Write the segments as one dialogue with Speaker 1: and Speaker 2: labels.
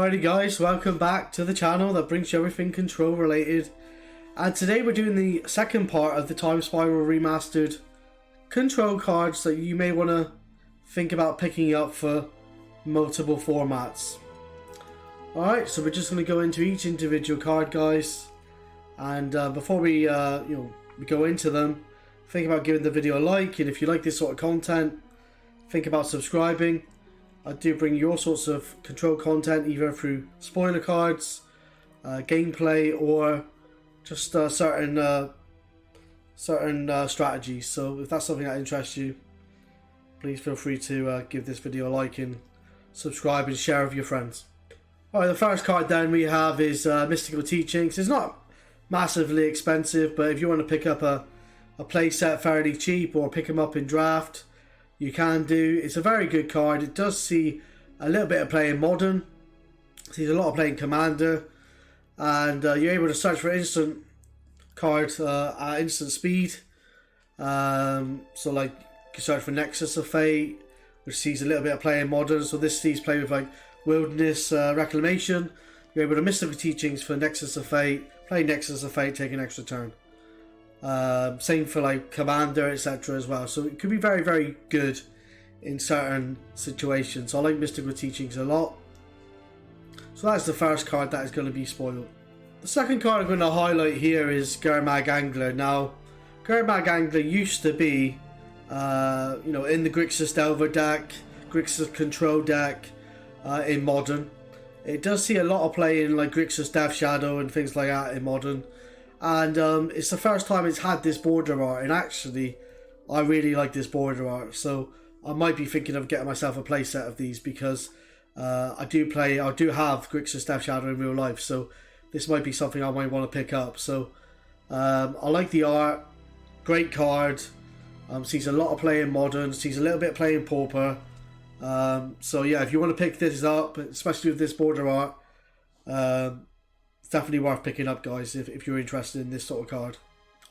Speaker 1: Alrighty guys, welcome back to the channel that brings you everything control related. And today we're doing the second part of the Time Spiral Remastered control cards that you may want to think about picking up for multiple formats. Alright, so we're just going to go into each individual card, guys. And before we we go into them, think about giving the video a like, and if you like this sort of content, think about subscribing. I do bring you all sorts of control content, either through spoiler cards, gameplay, or just certain strategies. So if that's something that interests you, please feel free to give this video a like and subscribe and share with your friends. Alright, the first card then we have is Mystical Teachings. It's not massively expensive, but if you want to pick up a play set fairly cheap or pick them up in draft, you can do. It's a very good card. It does see a little bit of play in Modern, sees a lot of play in Commander, and you're able to search for instant cards at instant speed. So like you can search for Nexus of Fate, which sees a little bit of play in Modern. So this sees play with like Wilderness Reclamation. You're able to Mystical Teachings for Nexus of Fate, play Nexus of Fate, take an extra turn. Same for like Commander, etc. as well. So it could be very, very good in certain situations. I like Mystical Teachings a lot. So that's the first card that is going to be spoiled. The second card I'm going to highlight here is Grix Angler. Now, Grix Angler used to be, in the Grixis Delver deck, Grixis Control deck in Modern. It does see a lot of play in like Grixis Death Shadow and things like that in Modern. And it's the first time it's had this border art, and actually I really like this border art, so I might be thinking of getting myself a play set of these, because I do have Grixis Death Shadow in real life, so this might be something I might want to pick up. So I like the art, great card, sees a lot of play in Modern, sees a little bit of play in Pauper. So yeah, if you want to pick this up, especially with this border art, it's definitely worth picking up, guys, if you're interested in this sort of card.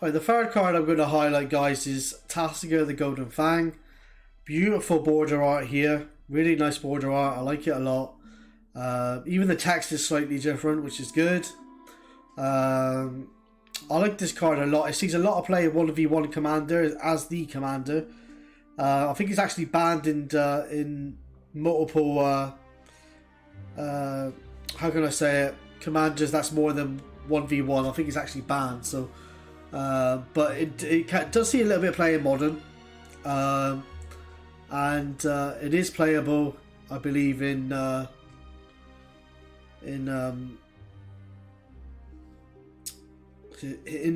Speaker 1: Alright, the third card I'm going to highlight, guys, is Tasiga the Golden Fang. Beautiful border art here. Really nice border art. I like it a lot. Even the text is slightly different, which is good. I like this card a lot. It sees a lot of play in 1v1 Commander as the Commander. I think it's actually banned in multiple... how can I say it? Commanders that's more than 1v1. I think it's actually banned. So, but it does see a little bit of play in Modern, and it is playable, I believe, in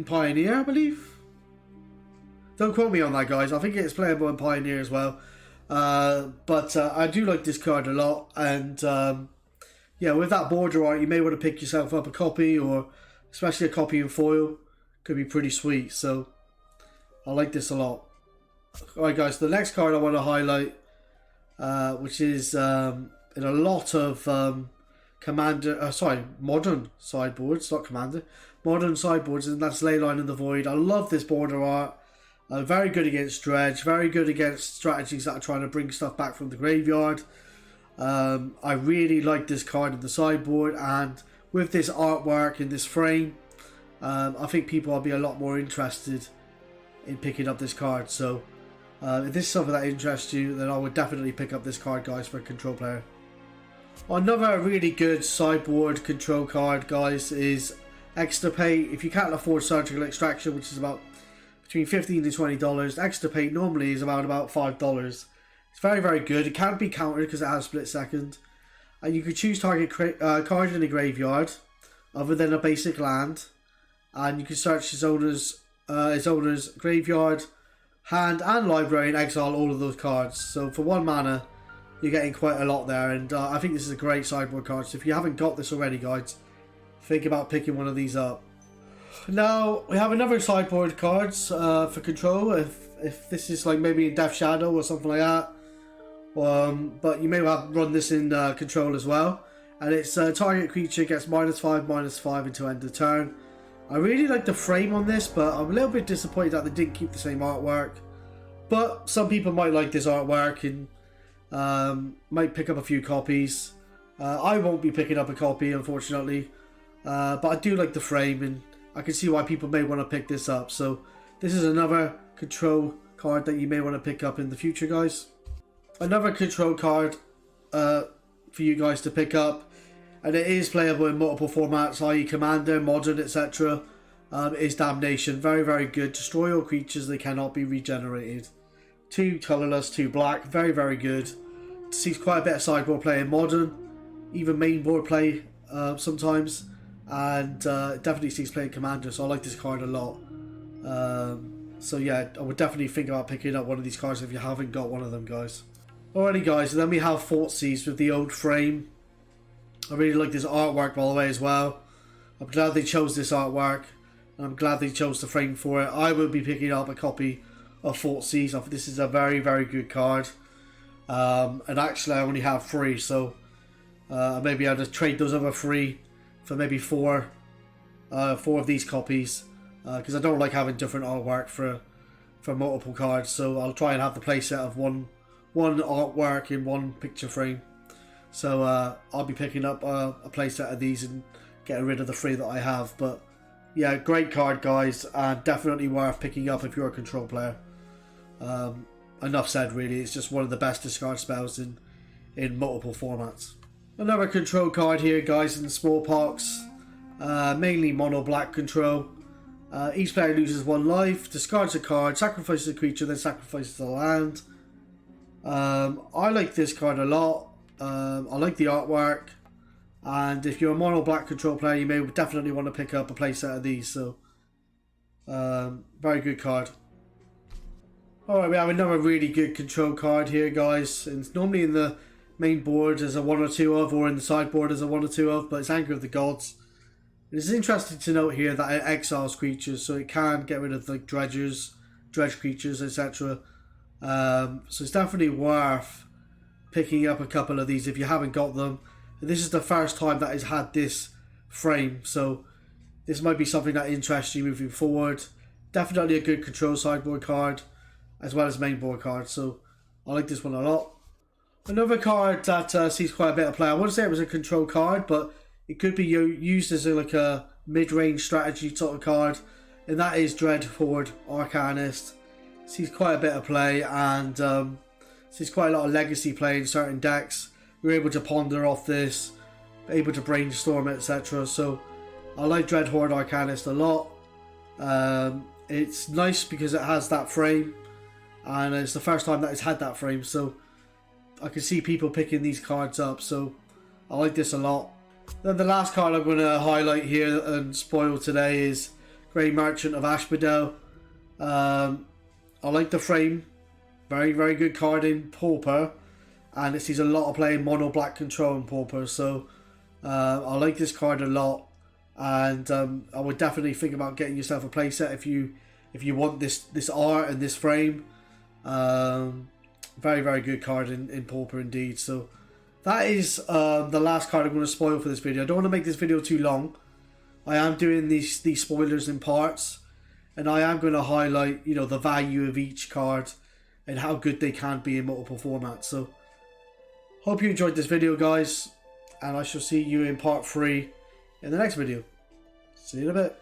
Speaker 1: Pioneer, I believe. Don't quote me on that, guys. I think it's playable in Pioneer as well. But I do like this card a lot, and yeah, with that border art, you may want to pick yourself up a copy, or especially a copy in foil. Could be pretty sweet, so I like this a lot. Alright guys, the next card I want to highlight, which is in a lot of Modern sideboards, not Commander, Modern sideboards, and that's Leyline in the Void. I love this border art. Very good against Dredge, very good against strategies that are trying to bring stuff back from the graveyard. I really like this card in the sideboard, and with this artwork in this frame, I think people will be a lot more interested in picking up this card. So if this is something that interests you, then I would definitely pick up this card, guys, for a control player. Another really good sideboard control card, guys, is Extirpate. If you can't afford Surgical Extraction, which is about between $15 to $20, Extirpate normally is around about $5. It's very, very good. It can't be countered because it has split second. And you could choose target card in the graveyard other than a basic land. And you can search his owner's graveyard, hand and library, and exile all of those cards. So for 1 mana, you're getting quite a lot there. And I think this is a great sideboard card. So if you haven't got this already, guys, think about picking one of these up. Now, we have another sideboard cards for control. If this is like maybe in Death Shadow or something like that. But you may well run this in control as well, and it's target creature gets -5/-5 until end of turn. I really like the frame on this, but I'm a little bit disappointed that they didn't keep the same artwork. But some people might like this artwork and might pick up a few copies. I won't be picking up a copy, unfortunately, but I do like the frame, and I can see why people may want to pick this up. So this is another control card that you may want to pick up in the future, guys. Another control card for you guys to pick up, and it is playable in multiple formats, i.e. Commander, Modern, etc. Is Damnation. Very, very good. Destroy all creatures, they cannot be regenerated. 2 colourless, 2 black. Very, very good. Sees quite a bit of sideboard play in Modern, even main board play sometimes, and definitely sees play in Commander, so I like this card a lot. So yeah, I would definitely think about picking up one of these cards if you haven't got one of them, guys. Alrighty, guys, and then we have falsies with the old frame. I really like this artwork, by the way, as well. I'm glad they chose this artwork, and I'm glad they chose the frame for it. I will be picking up a copy of falsies. I think this is a very, very good card. And actually I only have 3, so maybe I'll just trade those other 3 for maybe 4 of these copies, because I don't like having different artwork for multiple cards. So I'll try and have the playset of one artwork in one picture frame. So I'll be picking up a playset of these and getting rid of the 3 that I have. But yeah, great card, guys, and definitely worth picking up if you're a control player. Enough said, really. It's just one of the best discard spells in multiple formats. Another control card here, guys, in smallpox. Mainly mono black control. Each player loses 1 life, discards a card, sacrifices a creature, then sacrifices a land. I like this card a lot. I like the artwork, and if you're a mono black control player, you may definitely want to pick up a playset of these. So very good card. Alright, we have another really good control card here, guys. It's normally in the main board as a 1 or 2 of, or in the sideboard as a 1 or 2 of, but it's Anger of the Gods. It's interesting to note here that it exiles creatures, so it can get rid of the dredge creatures, etc. So it's definitely worth picking up a couple of these if you haven't got them. And this is the first time that it's had this frame, so this might be something that interests you moving forward. Definitely a good control sideboard card, as well as main board card, so I like this one a lot. Another card that sees quite a bit of play, I wouldn't say it was a control card, but it could be used as like a mid-range strategy sort of card, and that is Dread Horde Arcanist. Sees quite a bit of play, and sees quite a lot of legacy play in certain decks. You're able to ponder off this, able to brainstorm, etc. So I like Dread Horde Arcanist a lot. It's nice because it has that frame, and it's the first time that it's had that frame, so I can see people picking these cards up, so I like this a lot. Then the last card I'm going to highlight here and spoil today is Grey Merchant of Ashbido. I like the frame, very, very good card in Pauper, and it sees a lot of play in mono black control in Pauper, so I like this card a lot, and I would definitely think about getting yourself a playset if you want this art and this frame. Very, very good card in Pauper indeed. So that is the last card I'm going to spoil for this video. I don't want to make this video too long. I am doing these spoilers in parts, and I am going to highlight, you know, the value of each card and how good they can be in multiple formats. So hope you enjoyed this video, guys, and I shall see you in part 3 in the next video. See you in a bit.